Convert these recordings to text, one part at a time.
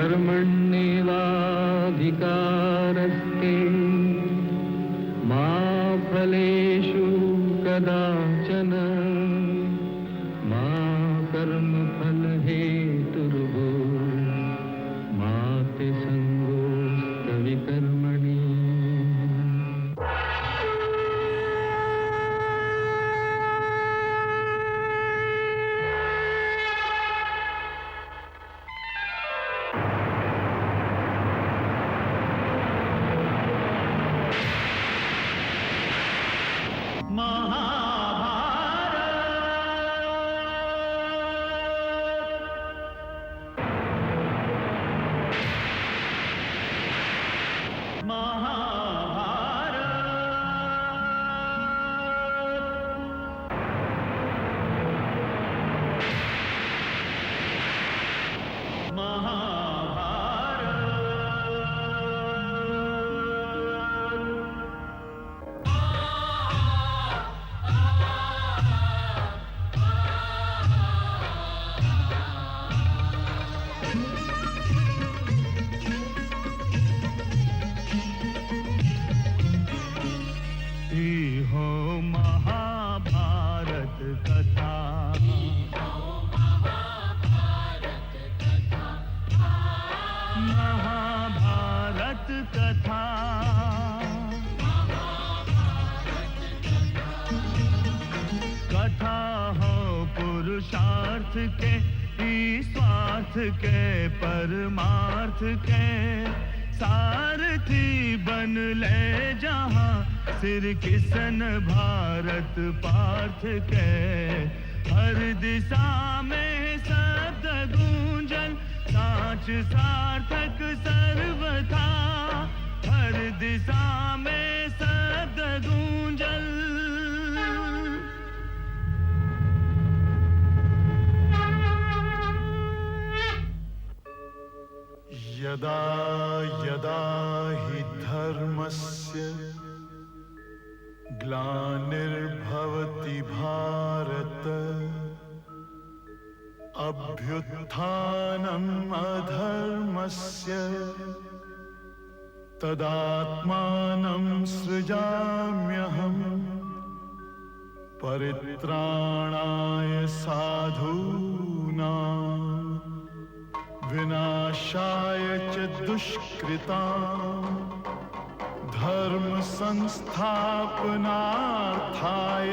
कर्मण्येवाधिकारस्ते मा फलेषु कदाचन मा कर्मफलहेतुर्भूः मा ते संगोऽस्त्वविकर्मणि। कथा हो पुरुषार्थ के, स्वार्थ के, परमार्थ के, सारथी बन ले जहां सिर किसन भारत पार्थ के। हर दिशा में शब्द गूंजन साच सार्थक सर्वथा, हर दिशा में शब्द गूंजन। यदा यदा हि धर्मस्य ग्लानिर्भवति भारत, अभ्युत्थानम् अधर्मस्य तदात्मानं सृजाम्यहम्। परित्राणाय साधूनां विनाशाय च दुष्कृतां, धर्म संस्थापनार्थाय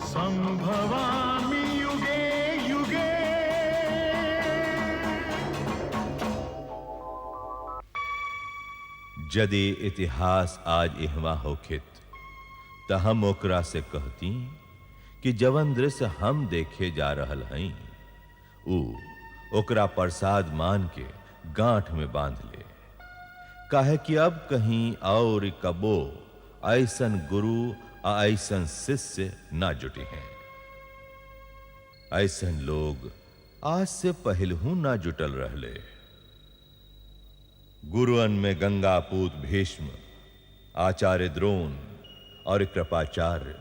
संभवामि युगे युगे। यदि इतिहास आज इहवा होखित त हम ओकरा से कहती कि जवन दृश्य हम देखे जा रहल हई ऊ ओकरा प्रसाद मान के गांठ में बांध ले। काहे कि अब कहीं और कबो ऐसन गुरु आ ऐसन शिष्य ना जुटे हैं। ऐसन लोग आज से पहलहू ना जुटल रहले। गुरुअन में गंगापूत भीष्म, आचार्य द्रोण और कृपाचार्य,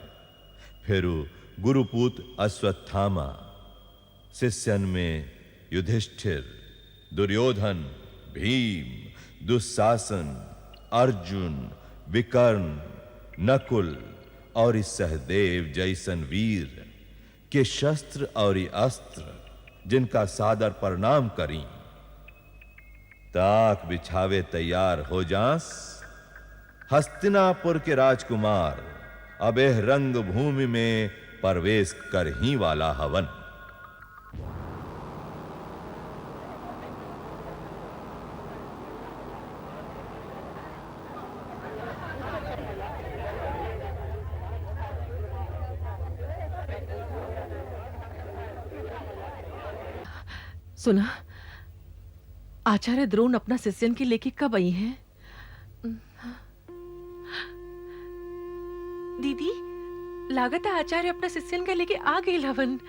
फिर गुरुपूत अश्वत्थामा, शिष्यन में युधिष्ठिर, दुर्योधन, भीम, दुशासन, अर्जुन, विकर्ण, नकुल और सहदेव जैसन वीर के शस्त्र और अस्त्र जिनका सादर प्रणाम करी, ताक बिछावे तैयार हो जास। हस्तिनापुर के राजकुमार अब एह रंग भूमि में प्रवेश कर ही वाला हवन। सुना, आचार्य द्रोण अपना शिष्यन की लेके कब आई हैं? दीदी, लागत है आचार्य अपना शिष्यन का लेके आ गए लवन।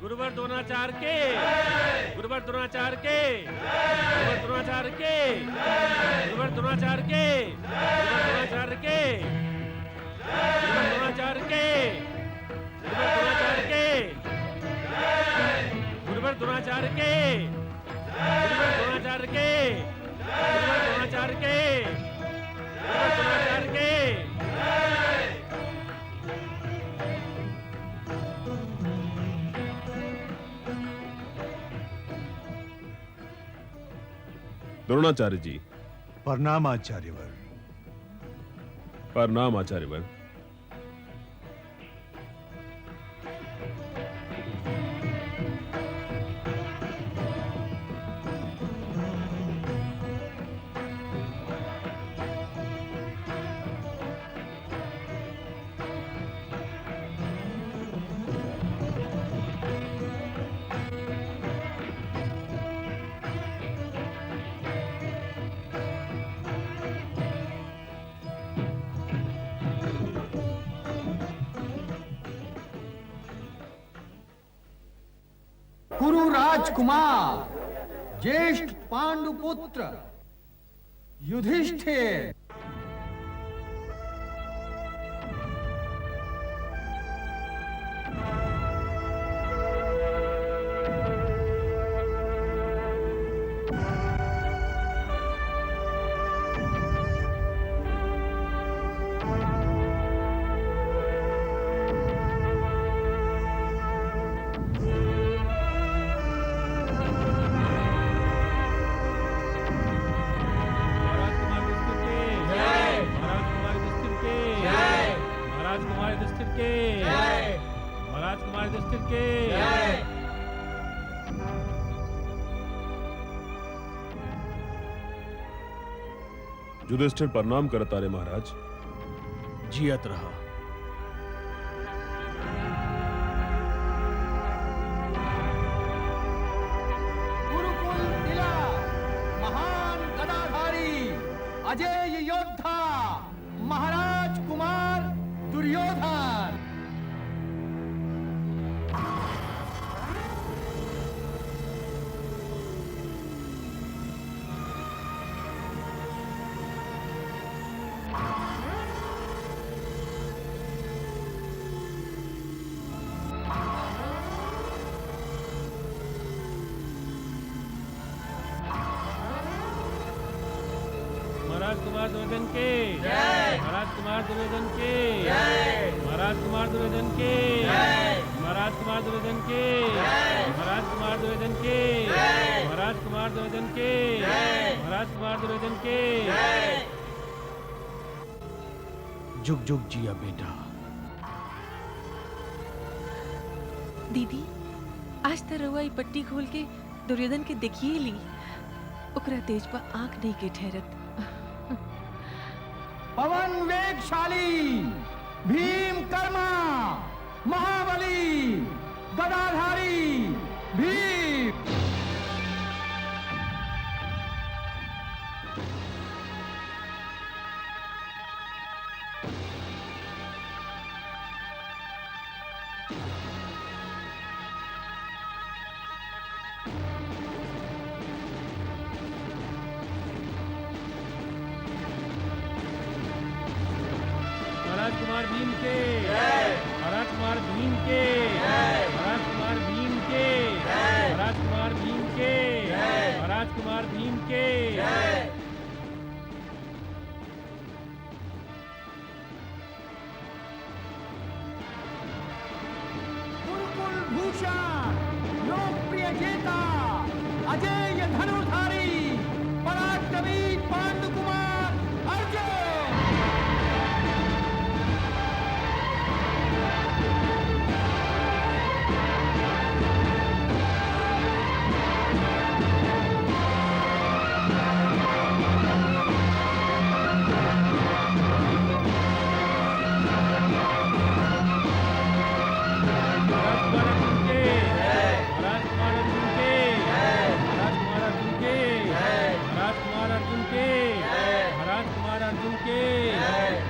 गुरुवर द्रोणाचार्य के, गुरुवर द्रोणाचार्य के, गुरुवर द्रोणाचार्य के, गुरुवर द्रोणाचार्य के, गुरुवर द्रोणाचार्य के, गुरुवर द्रोणाचार्य के, गुरुवर द्रोणाचार्य के, गुरुवर द्रोणाचार्य द्रोणाचार्य के, गुरुवर द्रोणाचार्य के, गुरुवर द्रोणाचार्य के, गुरुवर द्रोणाचार्य के। द्रोणाचार्य जी। प्रणाम आचार्यवर। प्रणाम आचार्यवर। कुरु राजकुमार ज्येष्ठ पांडुपुत्र युधिष्ठिर। युधिष्ठिर प्रणाम करता रे महाराज। जियत रहा। गुरुकुल तिलक महान गदाधारी अजय योद्धा महाराज कुमार दुर्योधन। महाराज कुमार दुर्योधन के जय, महाराज कुमार दुर्योधन के जय, महाराज कुमार दुर्योधन के जय, महाराज कुमार दुर्योधन के जय, महाराज कुमार दुर्योधन के जय, महाराज कुमार दुर्योधन के जय, महाराज कुमार दुर्योधन के जय। जुग जुग जिया बेटा। दीदी आज तो रउआ ई पट्टी खोल के दुर्योधन के देखिए ली, ओकरा तेज पर आंख नहीं के ठहरत। पवन वेगशाली भीम कर्मा महाबली गदाधारी भीम। महाराज कुमार भीम के जय, महाराज कुमार भीम के जय, महाराज कुमार भीम के जय, महाराज कुमार भीम के जय, महाराज कुमार भीम के जय। गुरुकुल भूषण लोकप्रिय जेता अजय धनुर्धारी पराक्रमी पांडु कुमार अर्जुन।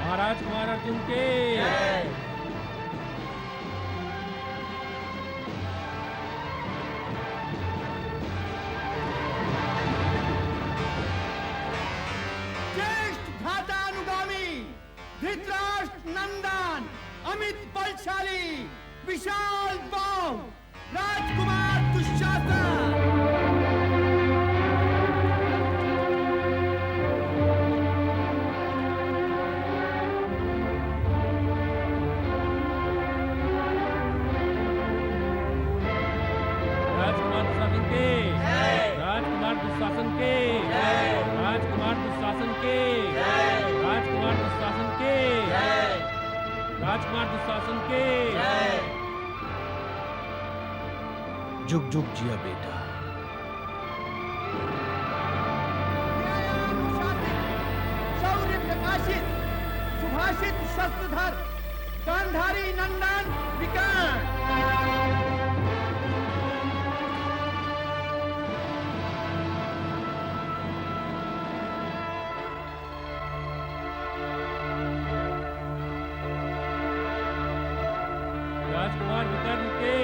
महाराज कुमार अर्जुन के ज्येष्ठ भ्रातानुगामी धृतराष्ट्र नंदन अमित बलशाली विशाल बाहु राजकुमार दुशासन। राजकुमार दुशासन के राजकुमार दुशासन के राजकुमार दुशासन के राजकुमार दुशासन के जुग जुग जिया बेटा। शौर्य प्रकाशित सुभाषित शस्त्रधर गांधारी नंदन विकर्ण। राजकुमार विकर्ण के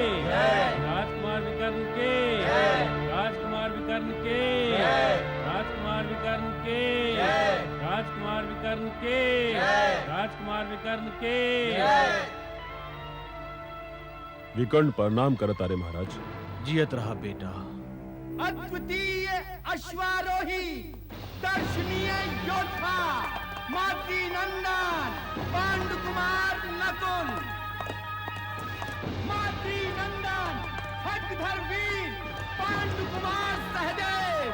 राजकुमार विकर्ण के राजकुमार विकर्ण के राजकुमार विकर्ण के राजकुमार विकर्ण के राजकुमार विकर्ण के विकर्ण प्रणाम करता रे महाराज। जियत रहा बेटा। अद्वितीय अश्वारोही दर्शनीय योद्धा मातृ नंदन पांडु कुमार नकुल। मातृ नंदन खड्गधर वीर पांडु कुमार सहदेव।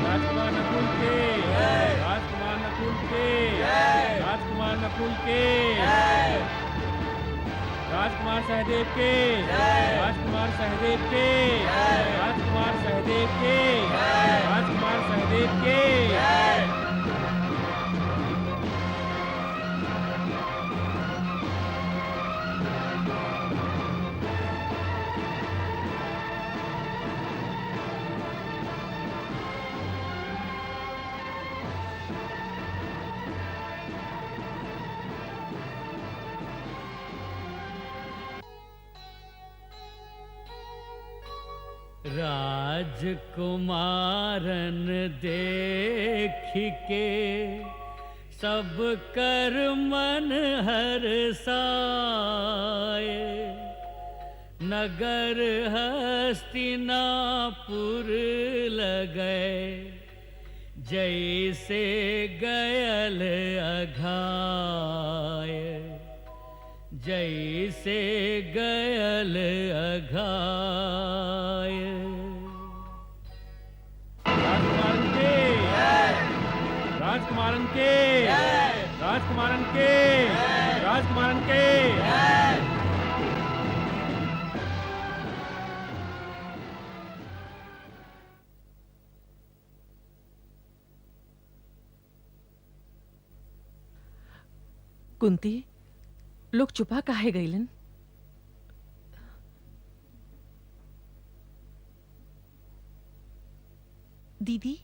राजकुमार नकुल के राजकुमार नकुल के राजकुमार नकुल के राजकुमार सहदेव के राजकुमार सहदेव के राजकुमार सहदेव के राजकुमार सहदेव के राजकुमारन देख के सब कर मन हर्षाए। नगर हस्तिनापुर लगे जैसे गयल अघाय। जैसे गयल अघाय। राजकुमारन के राजकुमारन के राजकुमारन के कुंती लोग छुपा काहे गईलन? दीदी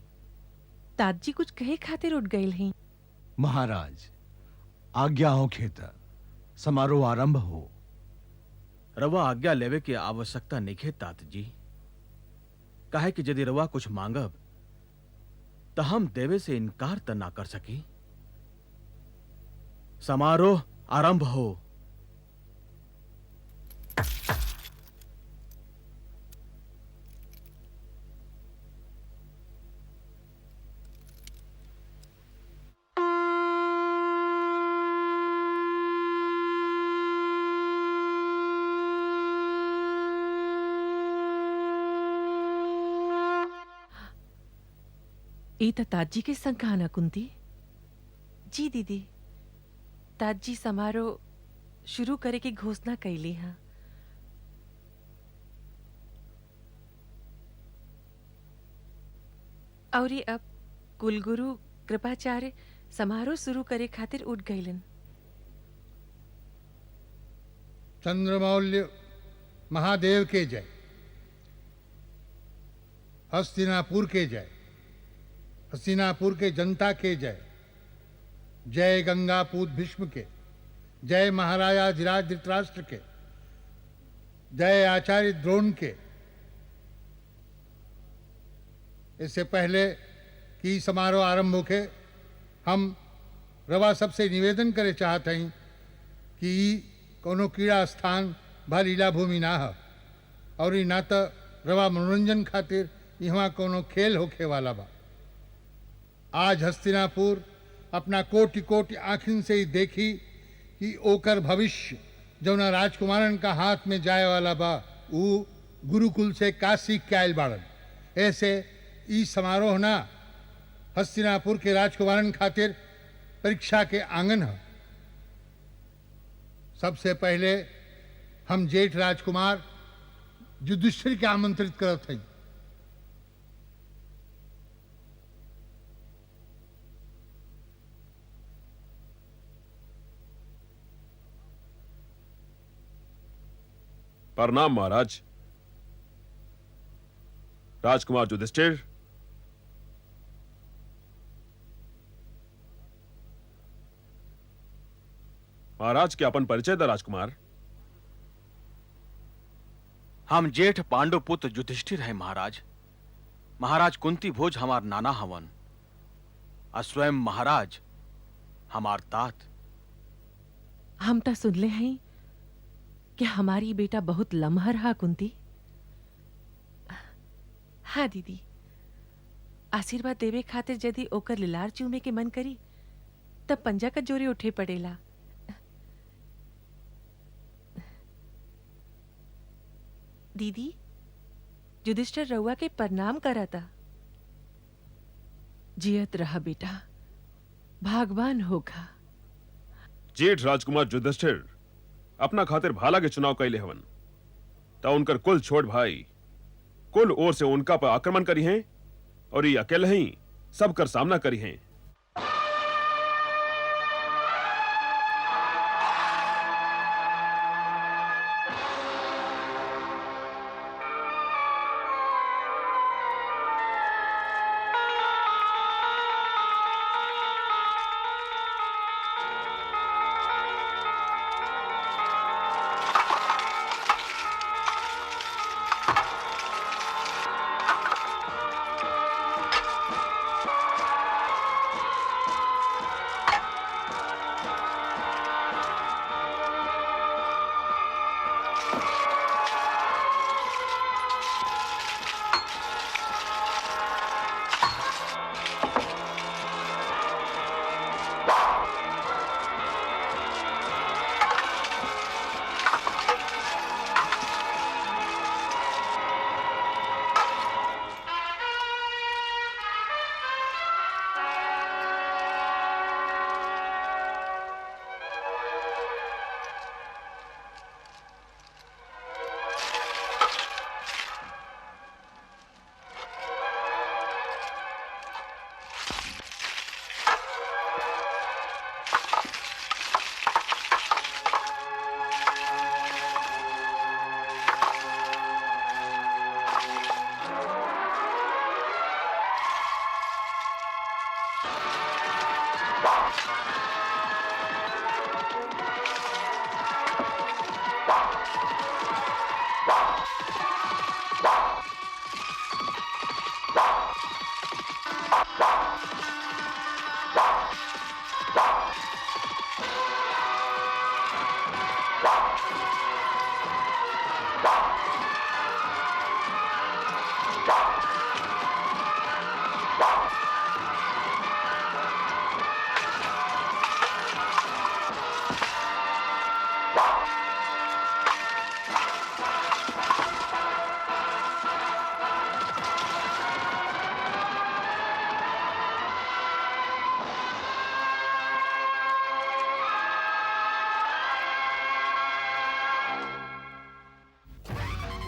ताजी कुछ कहे खातिर उठ गईल हैं। महाराज आज्ञा हो खेता समारोह आरंभ हो। रवा आज्ञा लेवे की आवश्यकता नहीं तात जी। काहे कि यदि रवा कुछ मांगब तो हम देवे से इनकार त ना कर सकी। समारोह आरंभ हो। ई त ताजी के संग कहा ना कुंती? जी दीदी ताजी समारोह शुरू करे की घोषणा कैली हा। और अब कुलगुरु कृपाचार्य समारोह शुरू करे खातिर उठ गईलन। चंद्रमौल्य महादेव के जय। हस्तिनापुर के जय। हस्तिनापुर के जनता के जय। जय गंगापूत भीष्म के। जय महाराजाधिराज धृतराष्ट्र के। जय आचार्य द्रोण के। इससे पहले कि समारोह आरंभ होके हम रवा सबसे निवेदन करे चाहते हैं कि कोनो क्रीड़ा स्थान भा लीला भूमि ना हो और ना तो रवा मनोरंजन खातिर यहाँ कोनो खेल होखे वाला बा। आज हस्तिनापुर अपना कोटि कोटि आँखिन से ही देखी कि ओकर भविष्य जौना राजकुमारन का हाथ में जाए वाला बा ऊ गुरुकुल से का सीख के आयल बाड़न। ऐसे ई समारोह ना हस्तिनापुर के राजकुमारन खातिर परीक्षा के आंगन है। सबसे पहले हम जेठ राजकुमार युधिष्ठिर के आमंत्रित करत हई। प्रणाम महाराज। राजकुमार युधिष्ठिर, महाराज के अपन परिचय दा राजकुमार। हम जेठ पांडु पुत्र युधिष्ठिर है महाराज। महाराज कुंती भोज हमार नाना हवन और स्वयं महाराज हमार तात। हम तो सुनले हैं कि हमारी बेटा बहुत लम्हर हा कुंती। हाँ दीदी, आशीर्वाद देवे खातिर यदि ओकर लिलार चूमे के मन करी तब पंजा का जोरे उठे पड़ेला। दीदी, युधिष्ठिर रउआ के प्रणाम कराता। जियत रहा बेटा, भागवान होगा। जेठ राजकुमार युधिष्ठिर अपना खातिर भाला के चुनाव कैले हवन ता उनकर कुल छोट भाई कुल ओर से उनका पर आक्रमण करी हैं और ये अकेले ही सब कर सामना करी हैं।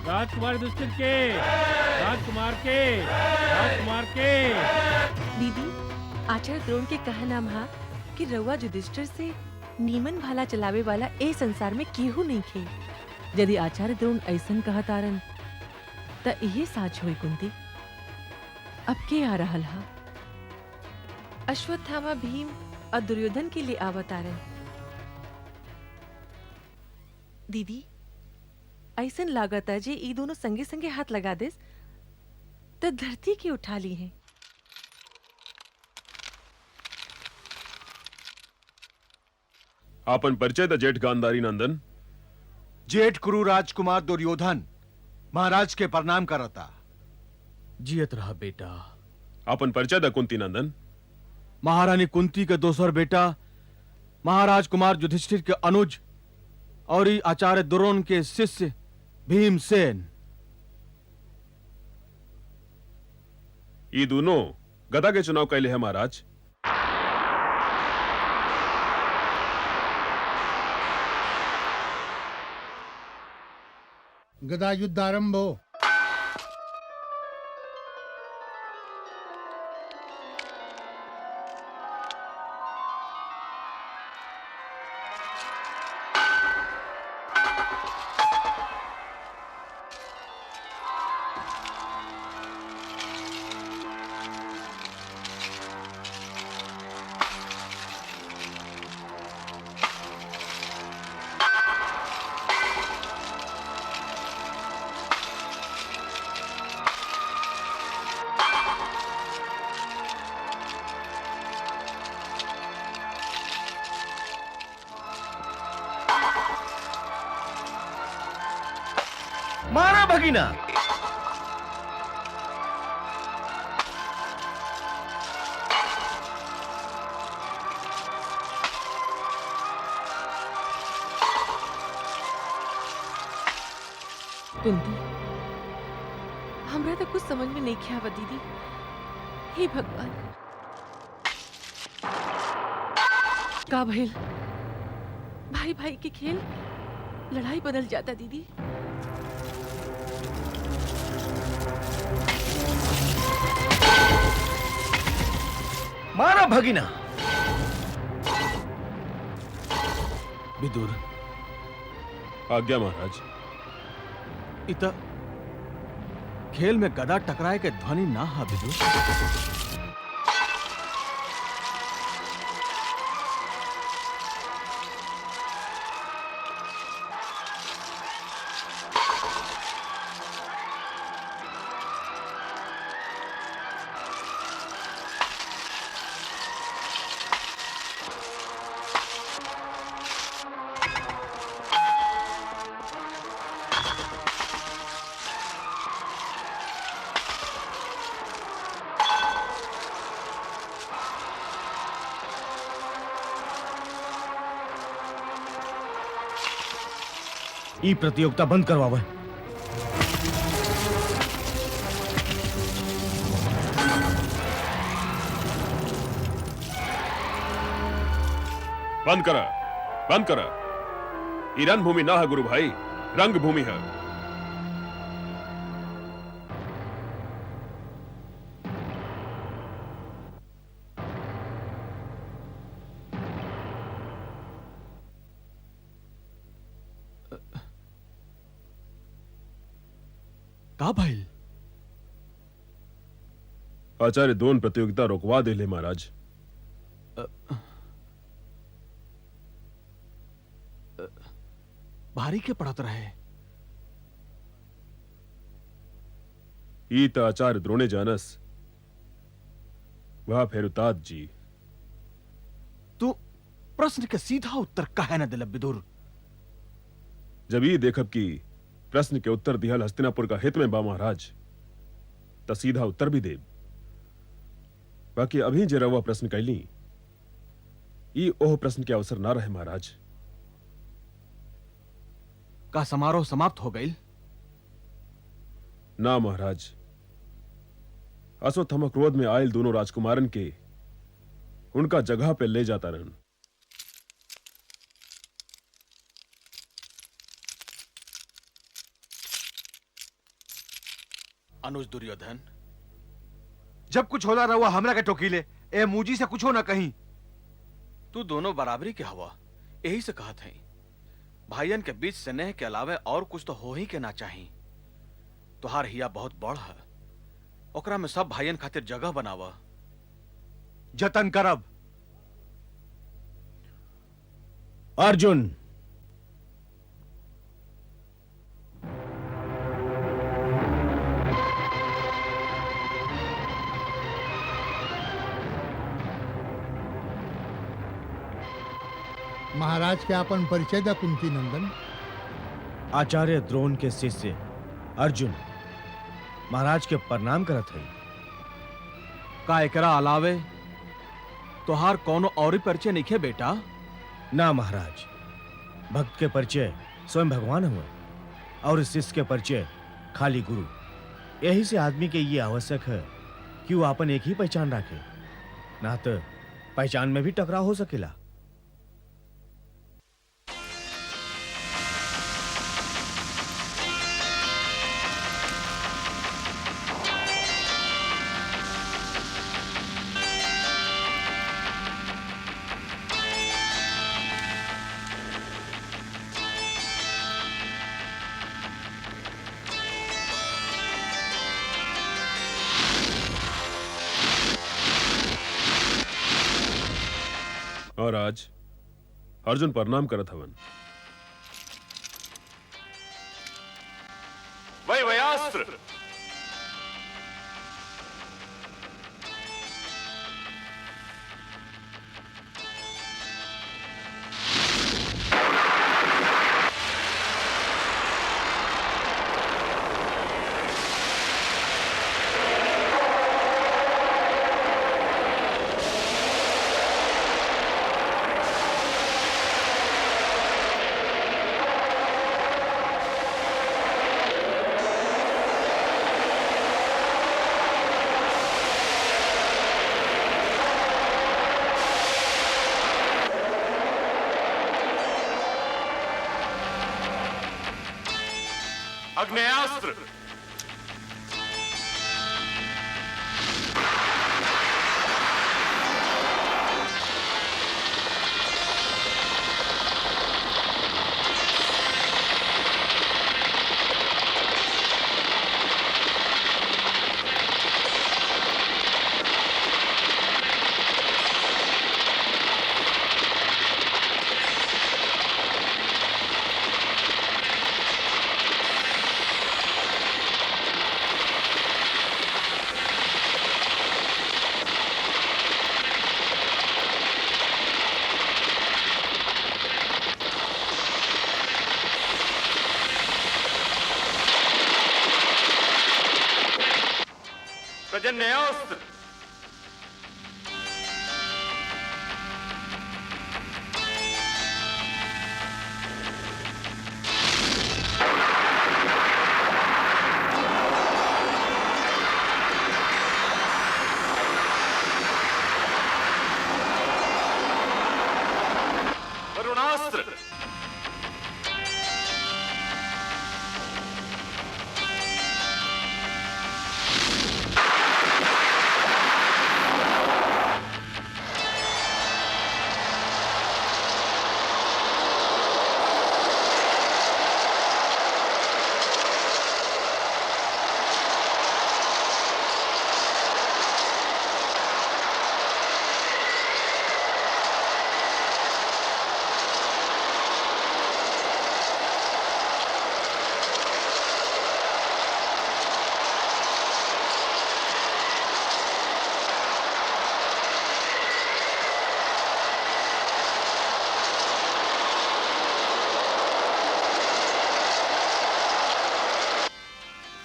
राजकुमार युधिष्ठिर के, राजकुमार के, राजकुमार के। दीदी, आचार्य द्रोण के कहा नाम हा कि रउआ युधिष्ठिर से नीमन भाला चलावे वाला ए संसार में केहू नहीं खे। यदि आचार्य द्रोण ऐसन कहतारन त इहे साच होई कुंती। अब के आ रहल हा? अश्वत्थामा भीम और दुर्योधन के लिए आवतारन। दीदी, ऐसन लागत है जे ई दोनों संगे संगे हाथ लगा देस तो धरती की उठा ली है। आपन परिचय द जेठ गांधारी नंदन। जेठ कुरु राजकुमार दुर्योधन महाराज के प्रणाम करता। जियत रहा बेटा। अपन परिचय द कुंती नंदन। महारानी कुंती के दोसर बेटा, महाराज कुमार युधिष्ठिर के अनुज और ई आचार्य द्रोण के शिष्य भीमसेन। ये दोनों गदा के चुनाव कैले है महाराज। गदा युद्ध आरंभ हो। मारा भगीना। कुंती, हमरा तो कुछ समझ में नहीं किया दीदी। हे भगवान, का भइल? भाई भाई के खेल लड़ाई बदल जाता दीदी। मारा भगीना। विदुर, आज्ञा महाराज। इत खेल में गदा टकराए के ध्वनि ना हा विदुर। ई प्रतियोगिता बंद करवावे। बंद करा, बंद करा। ये रणभूमि ना है गुरु भाई, रंग भूमि है। का भइल? आचार्य द्रोण प्रतियोगिता रोकवा देले महाराज। भारी के पड़त रहे। ई त आचार्य द्रोणे जानस। वह फेरुतात जी। तू प्रश्न के सीधा उत्तर काहे न दिल विदुर? जब ये देखब कि प्रश्न के उत्तर दिहल हस्तिनापुर का हित में बा महाराज, त सीधा उत्तर भी देब। बाकी अभी जे रवा प्रश्न कैली, ई ओह प्रश्न के अवसर ना रहे महाराज। का समारोह समाप्त हो गई? ना महाराज, अश्वत्थामा क्रोध में आयल दोनों राजकुमारन के उनका जगह पे ले जाता रहन। अनुज दुर्योधन, जब कुछ होला रहुआ हमरा के टोकीले, ए मुजी से कुछ हो ना कहीं। तू दोनों बराबरी के हवा, यही से कहत है। भाइयन के बीच स्नेह के अलावे और कुछ तो हो ही के ना चाहिए। तुहार हिया बहुत बड़ है, ओकरा में सब भाइयन खातिर जगह बनावा। जतन करब। अर्जुन, महाराज के अपन परिचय द कुंती नंदन। आचार्य द्रोण के शिष्य अर्जुन। महाराज के प्रणाम करत है। का एकरा अलावे तोहार कोनो और परिचय नहीं बेटा? ना महाराज, भक्त के परिचय स्वयं भगवान हुए और शिष्य के परिचय खाली गुरु। यही से आदमी के ये आवश्यक है कि वो अपन एक ही पहचान रखे, ना तो पहचान में भी टकराव हो सकेला। और आज अर्जुन प्रणाम करत हवन। वही वयास्त्र अग्नेयास्त्र प्रजन्यास्त्र वरुणास्त्र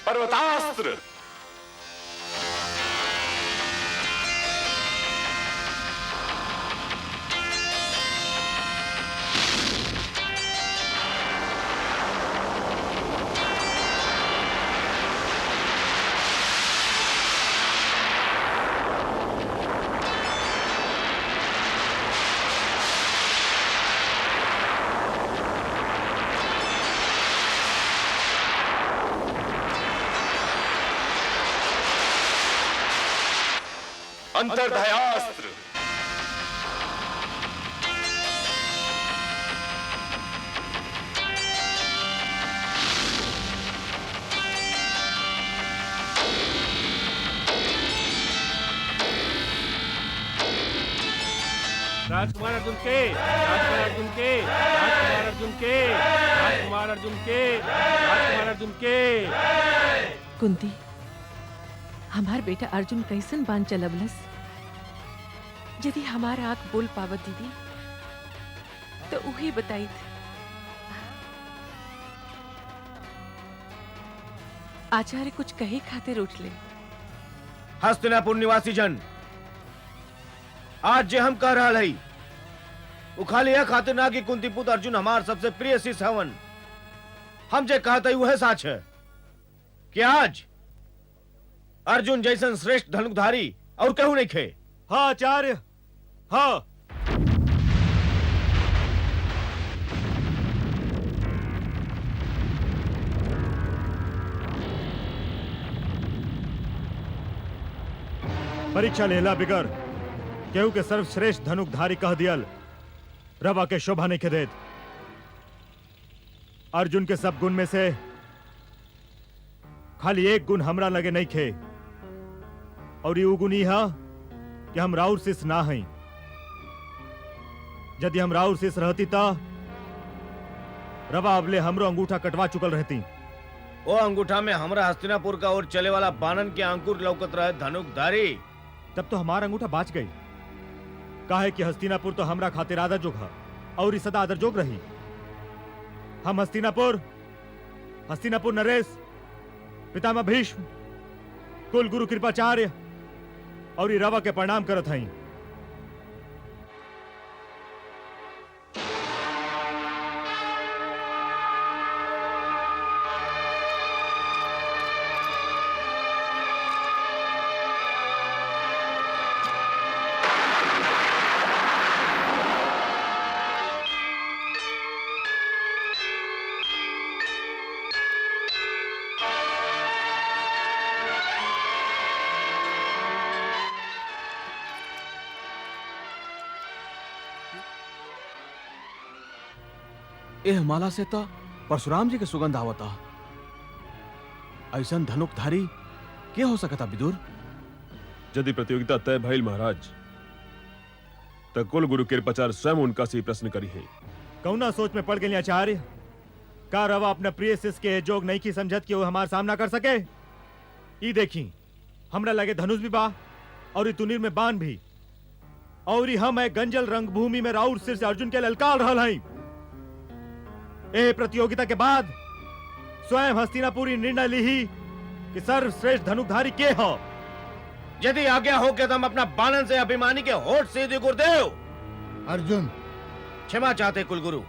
पर्वतास्त्र अंतर्धयास्त्र राजकुमार अर्जुन के, राजकुमार अर्जुन के, राजकुमार अर्जुन के, राजकुमार अर्जुन के, राजकुमार अर्जुन के। कुंती, हमार बेटा अर्जुन कैसन बान चलबलस? यदि हमार आंख बोल पावत दीदी तो उही बताई। आचार्य कुछ कही खातिर उठ ले। हस्तिनापुर निवासी जन, आज जे हम कह रहा है वो खाली यह खातिर ना कि कुंती पुत्र अर्जुन हमार सबसे प्रिय शिष्य हवन। हम जे कहते वह सच है कि आज अर्जुन जैसन श्रेष्ठ धनुकधारी और कहू नहीं खे। हाँ आचार्य, हाँ। परीक्षा लेला बिगर केहू के सर्वश्रेष्ठ धनुकधारी कह दियल रवा के शोभा नहीं के देत। अर्जुन के सब गुण में से खाली एक गुण हमरा लगे नहीं खे, और ये गुण यह कि हम राउर शिष्य ना हई। यदि हम राउर शिष्य रहती ता रवा अबले हमरो अंगूठा कटवा चुकल रहती। वो अंगूठा में हमरा हस्तिनापुर का और चले वाला बानन के अंकुर लौकत रहे धनुकधारी। तब तो हमारा अंगूठा बाच गई। काहे कि हस्तिनापुर तो हमरा खातिर आदर जोग है और इस सदा आदर जोग रही। हम हस्तिनापुर नरेश, पितामह भीष्म, कुल गुरु कृपाचार्य और ई रवा के प्रणाम करत हई। एह माला से ता परशुराम जी के सुगंध आवता। ऐसन धनुकधारी के हो सकता विदुर? यदि प्रतियोगिता तय भइल महाराज तो कुल गुरु कृपाचार्य स्वयं उनका से प्रश्न करी है। कौना सोच में पड़ गए आचार्य? का रवा अपने प्रिय शिष्य के जोग नहीं की समझत कि वो हमारा सामना कर सके? ई देखी हमरा लगे धनुष भी बा और तुनीर में बाण भी, और हम एक गंजल रंगभूमि में राउर सिर से अर्जुन के ललकार रहल हई। ए प्रतियोगिता के बाद स्वयं हस्तिनापुरी निर्णय ली कि सर्वश्रेष्ठ धनुकधारी के हो। यदि आज्ञा हो के तुम अपना बानन से अभिमानी के होठ से दे गुरुदेव। अर्जुन, क्षमा चाहते कुलगुरु।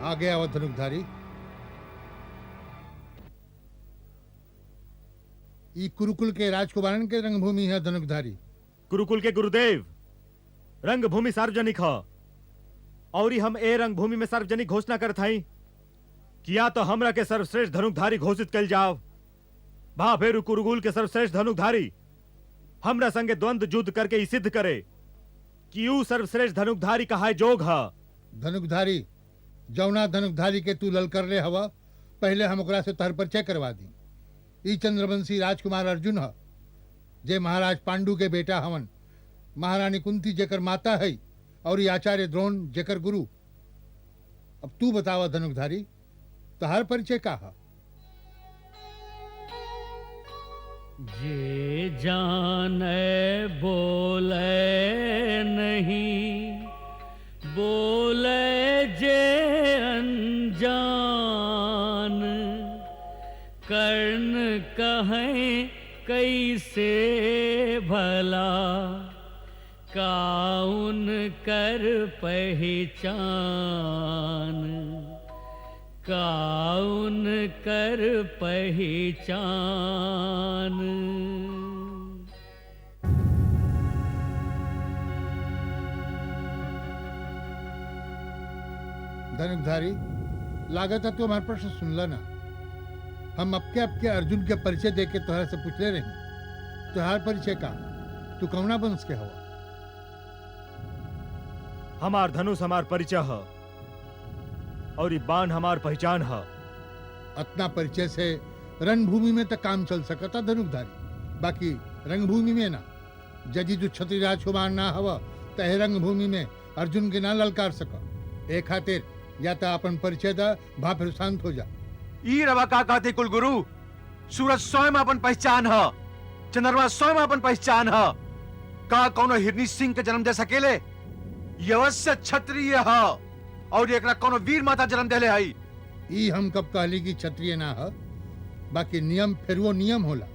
आगे आओ धनुकधारी। ई कुरुकुल के राजकुमारन के रंगभूमि है धनुकधारी। गुरुकुल के गुरुदेव, रंगभूमि सार्वजनिक है और हम ए रंगभूमि में सार्वजनिक घोषणा करत हई कि या तो हमरा के सर्वश्रेष्ठ धनुकधारी घोषित कल जाओ, भा फेर कुरुकुल के सर्वश्रेष्ठ धनुकधारी हमरा संगे द्वंद्व युद्ध करके ई सिद्ध करे कि ऊ सर्वश्रेष्ठ धनुकधारी कहाय जोग है। धनुकधारी, जौना धनुकधारी के तू ललकर ले हवा, पहले हम ओकरा से तहर परिचय करवा दी। ई चंद्रवंशी राजकुमार अर्जुन है, जे महाराज पांडु के बेटा हवन। महारानी कुंती जेकर माता है और ये आचार्य द्रोण जेकर गुरु। अब तू बतावा धनुकधारी, तहार परिचय का है? जे जाने बोले नहीं, बोले जे अनजान, कर्ण कहें कैसे भला, काउन कर पहचान, काउन कर पहचान। धनुकधारी, लागत है तू हमारे प्रश्न सुनला ना। हम अपके अर्जुन के परिचय देके तुहरा से पूछले रही, तुहार परिचय का? तू कौना वंश के हवा? हमार धनुष हमार परिचय है और ये बाण हमार पहचान है। अपना परिचय से रणभूमि में तक काम चल सकता धनुकधारी, बाकी रंगभूमि में ना। यदि तू क्षत्रिय राजकुमार ना हवा तो रंगभूमि में अर्जुन के ना ललकार सका। ए खातिर या तो अपन परिचय दा, भा फिर शांत हो जा। ई रवा का कहते कुलगुरु? सूरज स्वयं अपन पहचान है, चंद्रमा स्वयं अपन पहचान है। का कोनो हिरनी सिंह के जन्म दे सकेले? ये अवश्य क्षत्रिय है और एकरा कोनो वीर माता जन्म देले हई। ई हम कब कहली कि क्षत्रिय ना ह, बाकी नियम फिर वो नियम होला।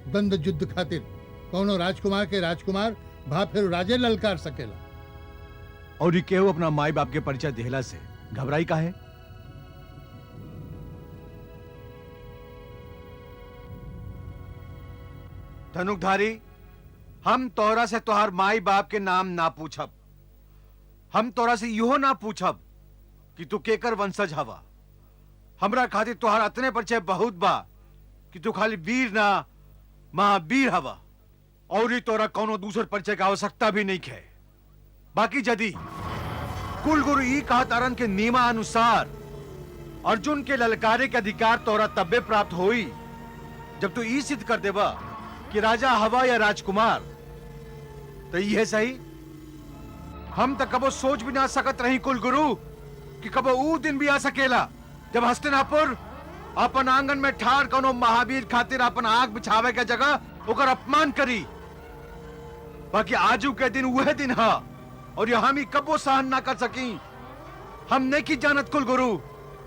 द्वंद्व युद्ध खातिर कौनो राजकुमार के राजकुमार भा फिर राजे ललकार सकेला। और ये केहू अपना माई बाप के परिचय देहला से घबराई का है? धनुकधारी, हम तोहरा से तोहार माई बाप के नाम ना पूछब। हम तोहरा से यो ना पूछब कि तू केकर वंशज हवा। हमरा खातिर तोहार अतने परिचय बहुत बा कि तू खाली वीर ना महावीर हवा। और ही तोरा कोनो दूसर परिचय का आवश्यकता भी नहीं है। बाकी यदि कुलगुरु ई कहा तारन के नियमा अनुसार अर्जुन के ललकारे के अधिकार तोरा तब्बे प्राप्त होई जब तू ई सिद्ध कर देबा कि राजा हवा या राजकुमार। तो यह सही। हम तो कबो सोच भी ना सकत रही कुलगुरु कि कबो ऊ दिन भी आ सकेला जब हस्तिनापुर अपन आंगन में ठाड़ कोनो महावीर खातिर अपन आग बिछावे के जगह ओकर अपमान करी। बाकी आजू के दिन वह दिन हा और यह हम ही कबो सहन ना कर सकी। हम नहीं की जानत कुलगुरु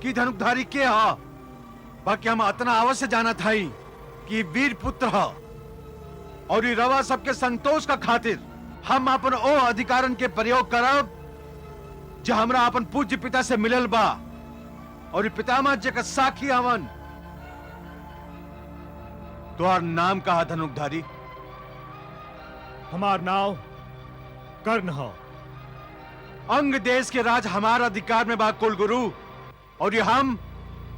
कि धनुकधारी के हा, बाकी हम इतना अवश्य जानत हई कि वीर पुत्र हा। और ये रवा सबके संतोष का खातिर हम अपन ओ अधिकारन के प्रयोग करब जो हमरा अपन पूज्य पिता से मिलल बा और ये पितामह जी का साखी हवन। तोहार नाम कहा धनुकधारी? हमार नाव कर्ण हो। अंग देश के राज हमारा अधिकार में बा कुलगुरु। और ये हम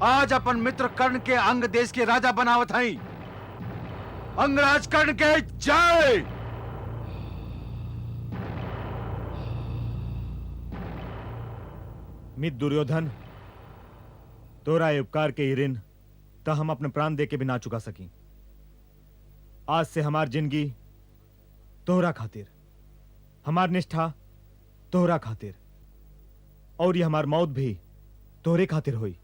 आज अपन मित्र कर्ण के अंग देश के राजा बनावत हई। अंगराज कर्ण के जय। मित दुर्योधन, तोरा ये उपकार के ही ऋण तो हम अपने प्राण दे के भी ना चुका सकी। आज से हमार जिंदगी तोहरा खातिर, हमार निष्ठा तोहरा खातिर, और ये हमार मौत भी तोहरे खातिर हुई।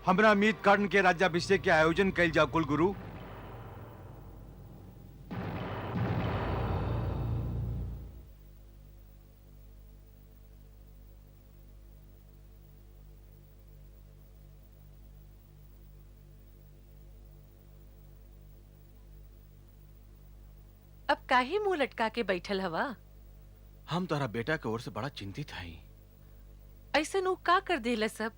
हमरा मीत कर्ण के राज्याभिषेक के आयोजन कैल जा कुलगुरु। अब काहे मुंह लटका के बैठल हवा? हम तोहरा बेटा के ओर से बड़ा चिंतित हई। ऐसे नु का कर देला सब?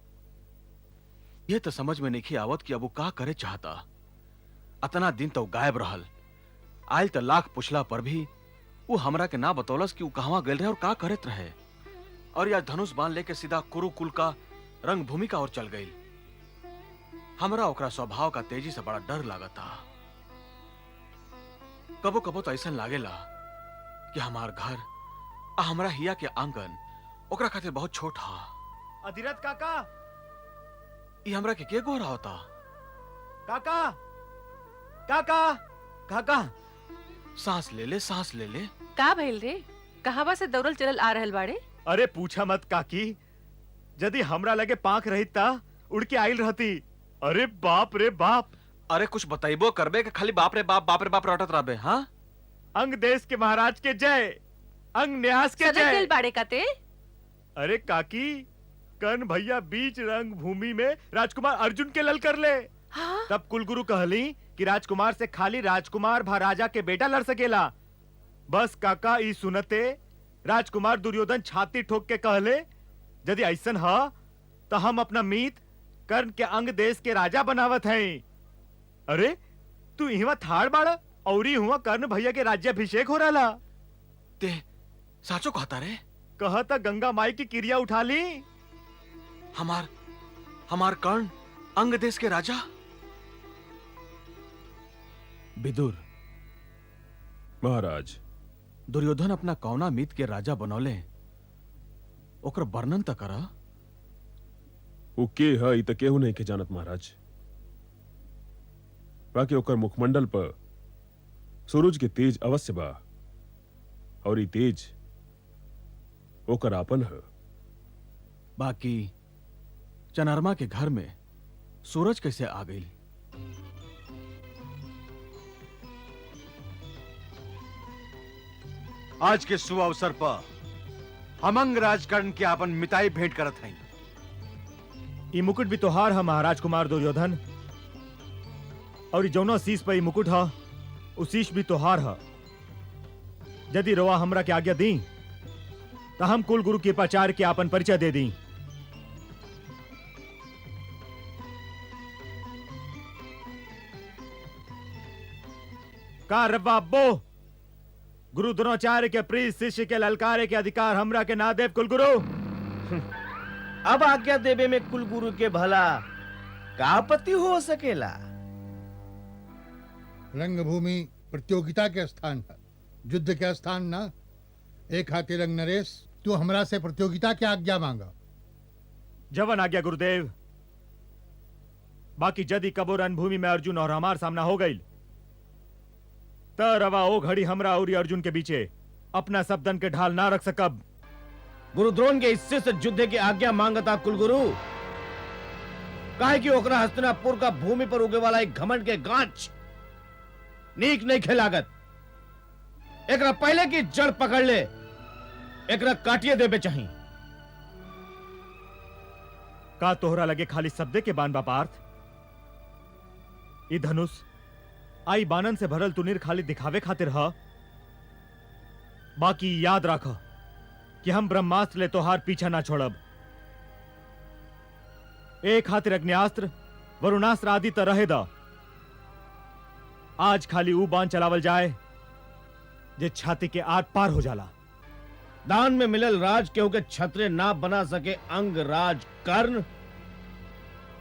ये तो समझ में नहीं आवत कि अब वो का करे चाहता। अतना दिन तो गायब रहल, आयल तो लाख पुछला पर भी वो हमरा के ना बतौलस कि वो कहवा गेल रहे और का करत रहे। और या धनुष बाण लेके सीधा कुरुकुल का रंग भूमि का ओर चल गई। हमरा ओकरा स्वभाव का तेजी से बड़ा डर लागता। कबो कबो तो ऐसा लागेला कि हमार घर आ हमरा हिया के आंगन ओकरा खातिर बहुत छोट हा। अधिरथ काका, ये हमरा के गोरा होता? काका, काका, काका। सांस ले ले, सांस ले ले। का भइल रे? कहवा से दौड़ल चलल आ रहल बाड़े? अरे पूछा मत काकी, यदि हमरा लगे पांख रही ता उड़ के आइल रहती। अरे बाप रे बाप। अरे कुछ बताइबो करबे कि खाली बाप रे बाप रटत रहबे? हाँ, अंग देश के महाराज के जय, अंग न्यास के सनक जय। गेल बाड़े काते? अरे काकी, कर्ण भैया बीच रंग भूमि में राजकुमार अर्जुन के लल कर ले। हाँ? तब कुलगुरु कहली कि राजकुमार से खाली राजकुमार भा राजा के बेटा लड़ सकेला। बस काका ई सुनते राजकुमार दुर्योधन छाती ठोक के कहले, यदि ऐसन ह तो हम अपना मीत कर्ण के अंग देश के राजा बनावत हैं। अरे तू इहवा थाड़ बाड़ा और हुआ कर्ण भैया के राज्याभिषेक हो रहा। ते साचो कहता रे? कहता गंगा माई की क्रिया उठा ली। हमार कर्ण अंग देश के राजा? विदुर महाराज, दुर्योधन अपना कौना मीत के राजा बनौले, ओकर वर्णन त करा। वो के है त केहू नहीं के जानत महाराज। बाकी ओकर मुखमंडल पर सूरज के तेज अवश्य बा और ई तेज ओकर आपन है। बाकी चनरमा के घर में सूरज कैसे आ गई? आज के शुभ अवसर पर हम अंगराज कर्ण के आपन मिताई भेंट करत हई। ई मुकुट भी तोहार है महाराज कुमार दुर्योधन, और ई जौनो शीश पे ई मुकुट है उ शीश भी तोहार है। यदि रवा हमरा के आज्ञा दी तो हम कुल गुरु कृपाचार्य के आपन परिचय दे दी। का रवा बो गुरु द्रोणाचार्य के प्रिय शिष्य के ललकारे के अधिकार हमरा के ना देव कुलगुरु। अब आज्ञा देवे में कुलगुरु के भला का आपत्ति हो सकेला? रंगभूमि प्रतियोगिता के स्थान है, युद्ध के स्थान ना। एक हाथी रंग नरेश, तू हमरा से प्रतियोगिता की आज्ञा मांगा। जवन आज्ञा गुरुदेव। बाकी यदि कबो रणभूमि में अर्जुन और हमार सामना हो गई त रवा ओ घड़ी हमरा और अर्जुन के बीचे अपना शब्दन के ढाल ना रख सकब। गुरु द्रोण के हिस्से से युद्ध की आज्ञा मांगता कुलगुरु, काहे कि ओकरा हस्तिनापुर का भूमि पर उगे वाला एक घमंड के गांच नीक नहीं खेलागत। एकरा पहले की जड़ पकड़ ले, एकरा काटिए देबे चाहिए। का तोहरा लगे खाली शब्दे के बान बापार्थ? ई धनुष आई बानन से भरल तुनीर खाली दिखावे खातिर ह। बाकी याद राख कि हम ब्रह्मास्त्र ले तोहार पीछा ना छोड़ब। एक खातिर अग्नियास्त्र वरुणास्त्र आदि त रहे दा। आज खाली ऊ बाण चलावल जाए जे छाती के आर पार हो जाला। दान में मिलल राज केहू के छत्रे ना बना सके अंग राज कर्ण।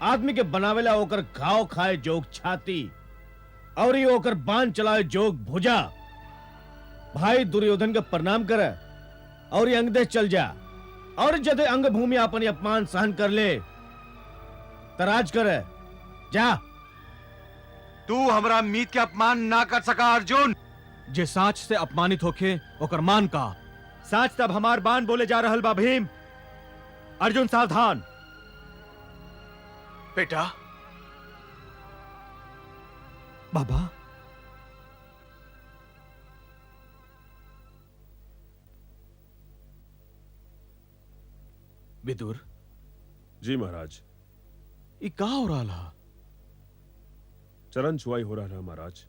आदमी के बनावेला ओकर घाव खाए जोग छाती और ये ओकर बाण चलाए जोग भुजा। भाई दुर्योधन के प्रणाम करे और ये अंगदेश चल जा, और जदे अंग भूमि अपनी अपमान सहन कर ले तराज करे जा। तू हमरा मीत के अपमान ना कर सका अर्जुन। जे साच से अपमानित होके ओकर मान का। साच तब हमार बाण बोले जा रहल बा भीम। अर्जुन सावधान। बेटा बाबा विदुर जी महाराज। ई का हो रहा? चरण छुआई हो रहा महाराज।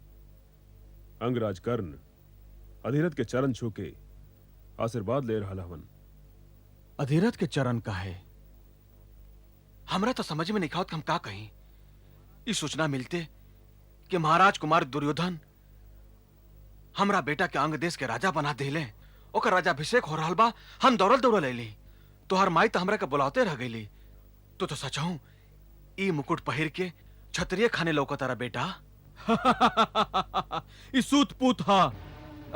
अंगराज कर्ण अधिरथ के चरण छू के आशीर्वाद ले रहा हवन। अधिरथ के चरण का है? हमरा तो समझ में नहीं आवत हम का कहीं। ई सूचना मिलते कि महाराज कुमार दुर्योधन हमरा बेटा के अंग देश के राजा बना देले, ओकर राजाभिषेक हो रहा बा। हम दौड़ल दौड़ल अइली, तोहर माई तो हमरा के बुलाते रह गईली। तो सचहूं ई मुकुट पहिर के क्षत्रिय खाने लौकतारा बेटा। ई सूत पूत हा।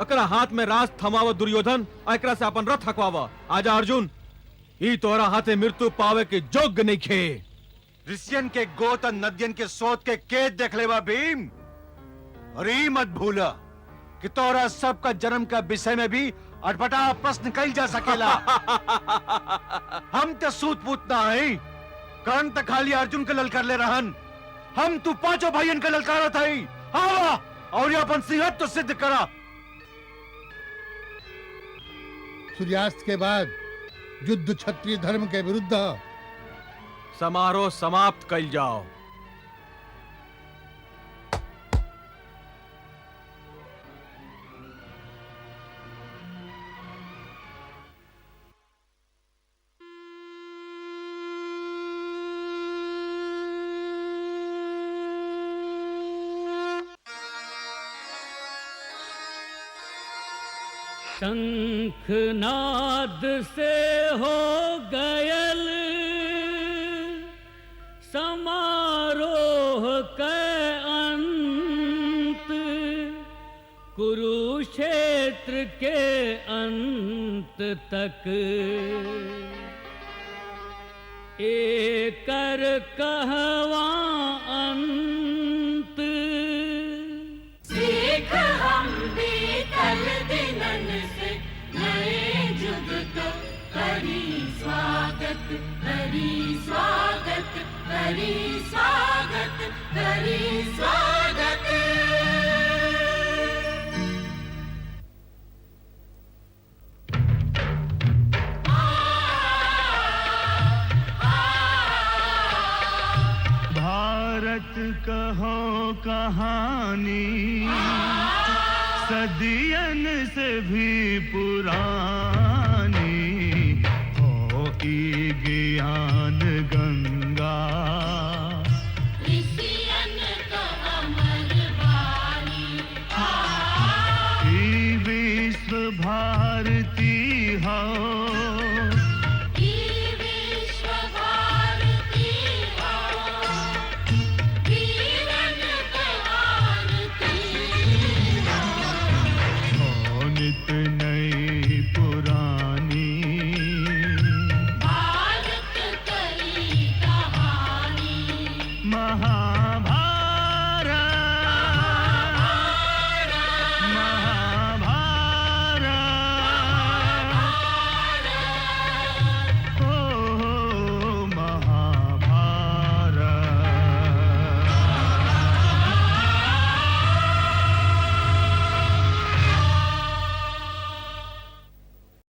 एकरा हाथ में राज थमाव दुर्योधन, आ एकरा से अपन रथ हकवावा। आजा अर्जुन, ई तोहरा हाथे मृत्यु पावे के योग्य नहीं खे। ऋषियन के गोत और नदियन के सोत के केत देख लेवा भीम। और ई मत भूला कि तोरा सबका जन्म का विषय में भी अटपटा प्रश्न कही जा सकेला। हम ते सूत पूत ना है। कर्ण तक खाली अर्जुन के ललकार ले रहन, हम तू पांचों भाइयन के ललकारा था। आवा और ये अपन सिंहत्व तो सिद्ध करा। सूर्यास्त के बाद युद्ध क्षत्रिय धर्म के विरुद्ध है। समारोह समाप्त कइल जाओ। शंखनाद से हो गयल समारोह के अंत, कुरुक्षेत्र के अंत तक एकर कहवा अंत। सीख हम बीतल दिनन से नए जुग का करी स्वागत, करी स्वागत, करी स्वागत, करी स्वागत। कहो कहानी सदियन से भी पुरानी हो ई ज्ञान गंगा